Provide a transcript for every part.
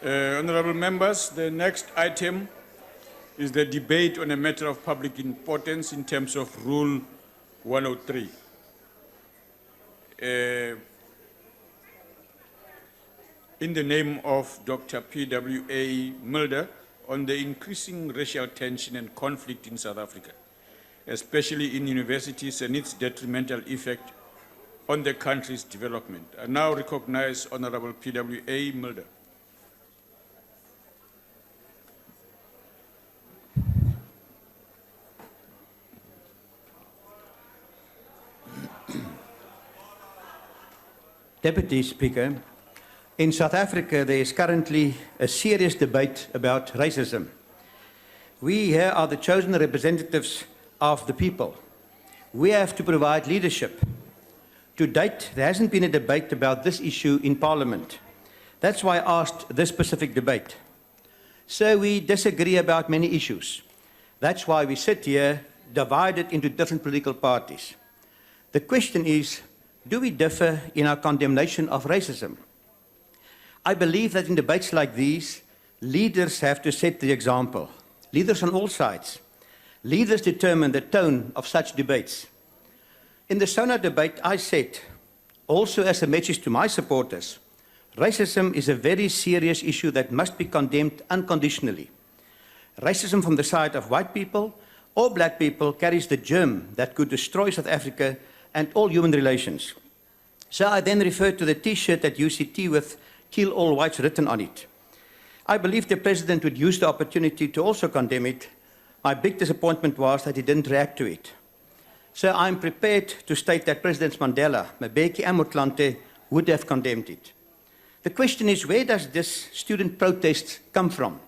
Honorable members, the next item is the debate on a matter of public importance in terms of Rule 103. In the name of Dr. Pieter Mulder, on the increasing racial tension and conflict in South Africa, especially in universities and its detrimental effect on the country's development. I now recognize Honorable Pieter Mulder. Deputy Speaker, in South Africa there is currently a serious debate about racism. We here are the chosen representatives of the people. We have to provide leadership. To date, there hasn't been a debate about this issue in Parliament. That's why I asked this specific debate. So we disagree about many issues. That's why we sit here divided into different political parties. The question is, do we differ in our condemnation of racism? I believe that in debates like these, leaders have to set the example. Leaders on all sides. Leaders determine the tone of such debates. In the SONA debate, I said, also as a message to my supporters, racism is a very serious issue that must be condemned unconditionally. Racism from the side of white people or black people carries the germ that could destroy South Africa and all human relations. So I then referred to the T-shirt at UCT with "Kill All Whites" written on it. I believe the President would use the opportunity to also condemn it. My big disappointment was that he didn't react to it. So I'm prepared to state that Presidents Mandela, Mbeki and Motlanthe would have condemned it. The question is, where does this student protest come from?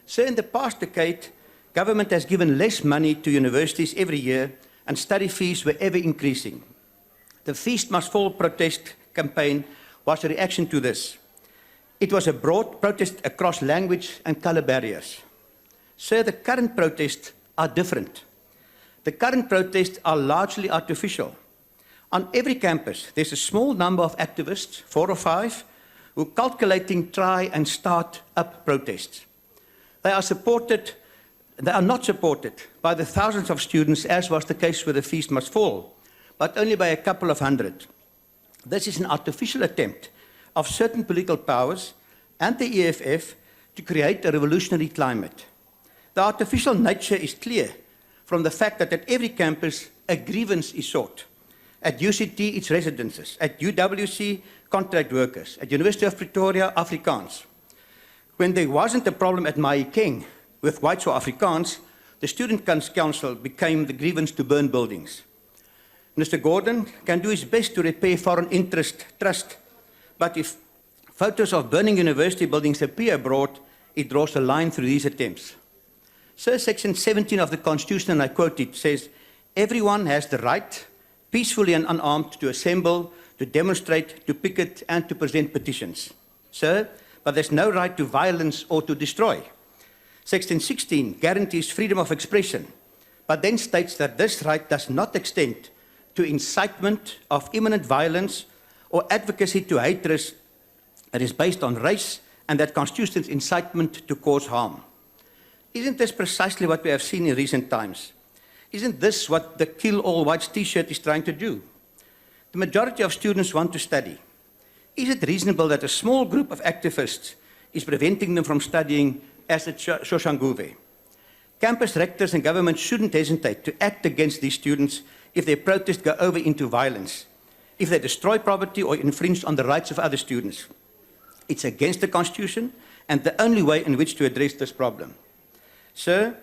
So in the past decade, government has given less money to universities every year and study fees were ever increasing. The Feast Must Fall protest campaign was a reaction to this. It was a broad protest across language and color barriers. So the current protests are different. The current protests are largely artificial. On every campus, there's a small number of activists, 4 or 5, who are calculating, try and start up protests. They are not supported by the thousands of students, as was the case with the Feast Must Fall, but only by a couple of hundred. This is an artificial attempt of certain political powers and the EFF to create a revolutionary climate. The artificial nature is clear from the fact that at every campus a grievance is sought. At UCT, it's residences. At UWC, contract workers. At University of Pretoria, Afrikaans. When there wasn't a problem at Mahikeng with whites or Afrikaans, the Student Council became the grievance to burn buildings. Mr. Gordon can do his best to repair foreign interest trust, but if photos of burning university buildings appear abroad, it draws a line through these attempts. So Section 17 of the Constitution, and I quote it, says, everyone has the right, peacefully and unarmed, to assemble, to demonstrate, to picket, and to present petitions. So, but there's no right to violence or to destroy. Section 16 guarantees freedom of expression, but then states that this right does not extend to incitement of imminent violence or advocacy to hatred that is based on race and that constitutes incitement to cause harm. Isn't this precisely what we have seen in recent times? Isn't this what the Kill All Whites T-shirt is trying to do? The majority of students want to study. Is it reasonable that a small group of activists is preventing them from studying as at Soshanguve? Campus rectors and government shouldn't hesitate to act against these students if their protests go over into violence, if they destroy property or infringe on the rights of other students. It's against the Constitution and the only way in which to address this problem. Sir,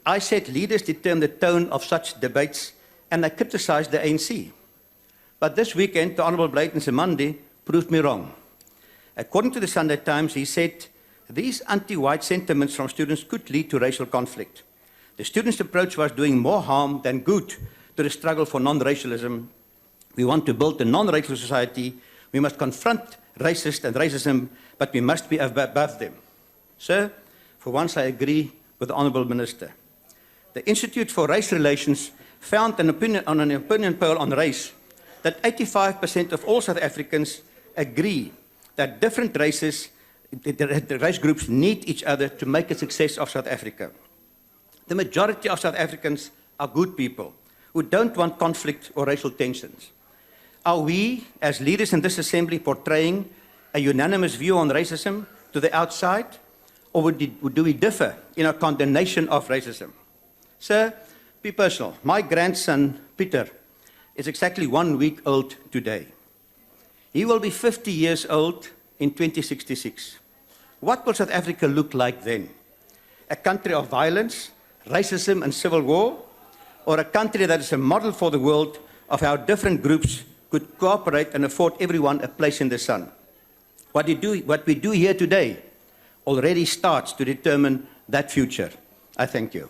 I said leaders determine the tone of such debates and I criticized the ANC. But this weekend, the Honorable Blade Nzimande proved me wrong. According to the Sunday Times, he said, these anti-white sentiments from students could lead to racial conflict. The students' approach was doing more harm than good to the struggle for non-racialism. We want to build a non-racial society. We must confront racist and racism, but we must be above them. Sir, for once I agree with the Honourable Minister. The Institute for Race Relations found an opinion poll on race that 85% of all South Africans agree that different races The race groups need each other to make a success of South Africa. The majority of South Africans are good people who don't want conflict or racial tensions. Are we, as leaders in this assembly, portraying a unanimous view on racism to the outside, or do we differ in our condemnation of racism? Sir, be personal. My grandson, Pieter, is exactly 1 week old today. He will be 50 years old in 2066. What will South Africa look like then? A country of violence, racism and civil war, or a country that is a model for the world of how different groups could cooperate and afford everyone a place in the sun? What we do here today already starts to determine that future. I thank you.